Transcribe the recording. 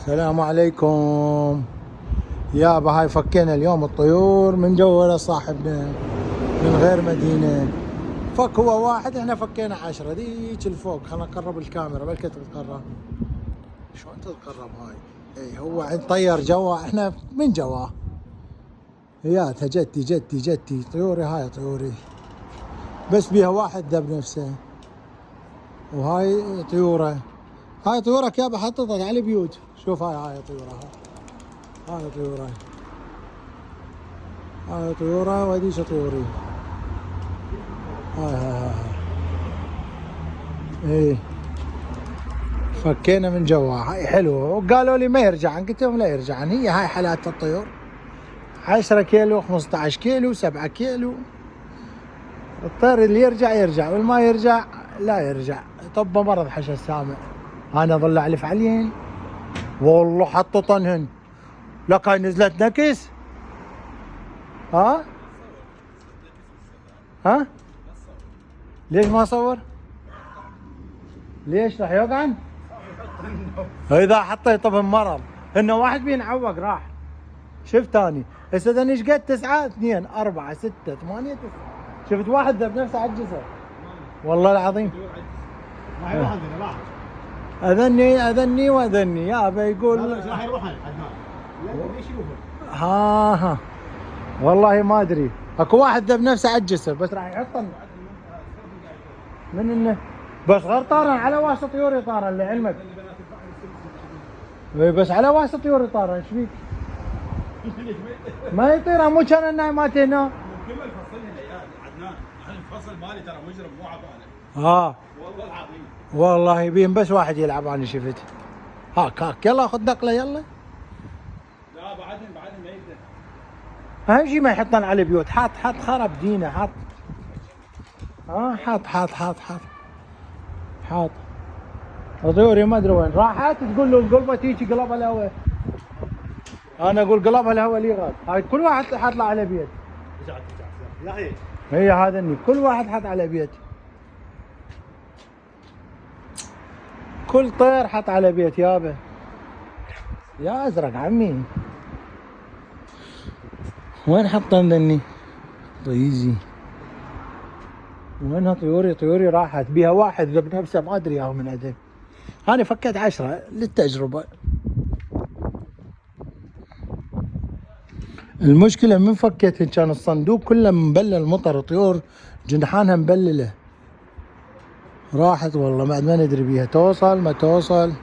السلام عليكم. يابا هاي فكينا اليوم الطيور من جو صاحبنا من غير مدينة. فك هو واحد، احنا فكينا 10. ذيك الفوق خلنا نقرب الكاميرا بلكي تتقرب. شلون تتقرب هاي؟ اي هو طير جوا، احنا من جواه. هياتها جتي طيوري، هاي طيوري بس بيها واحد ذب نفسه. وهاي طيوره، هاي طيورك يابا حطتها على البيوت. شوف هاي طيوره، هاي طيوره، هاي طيوره وهذيش طيوري. هاي ايه فكينا من جوا. هاي حلوه، وقالوا لي ما يرجعن، قلت لهم لا يرجعن. هي هاي حالات الطيور، 10 كيلو 15 كيلو 7 كيلو. الطير اللي يرجع واللي ما يرجع لا يرجع. طب مرض حشا السامع. انا ظل اعلف عليهن والله حططنهن. لك هاي نزلت نكس. ها ليش ما صور؟ ليش راح يوقعن؟ اذا حطيتهم مرض انه واحد بينعوق راح. شفت اني هسه ايش قد 9 2 4 6 8 9. شفت واحد ذب نفسه على الجسر والله العظيم. اذني واذني يابا يقول راح يروح عدنان. ليش يروح؟ ها والله ما ادري. اكو واحد ذب نفسه على الجسر بس راح يحطن من انه بس غير طارن على واسط طيوري طارن لعلمك. بس على واسط طيوري طارن. ايش فيك؟ ما يطير، مو كان النايمات هنا. كمل فصلني العيال عدنان. الفصل مالي ترى مجرم مو عباله. والله العظيم. والله يبين بس واحد يلعب. انا شفت هاك يلا خذ نقله يلا. لا بعدين ما يقدر. اهم شيء ما يحطن على البيوت. حط خرب دينه. حط طيوري ما ادري وين راحت. تقول له القلبه تيجي قلبها الهواء. انا اقول قلبها الهواء لي غاد. هاي كل واحد حاط له على بيت. يا اخي هي هذا الني كل واحد حط على بيت. كل طير حط على بيت يابا. يا ازرق عمي وين حطن ذني؟ طيزي وينها طيوري راحت. بيها واحد ذب نفسه ما ادري ياهو من عدم. انا فكيت 10 للتجربة. المشكلة من فكيتهن كان الصندوق كله مبلل مطر. طيور جنحانها مبللة راحت والله. بعد ما ندري بيها توصل ما توصل.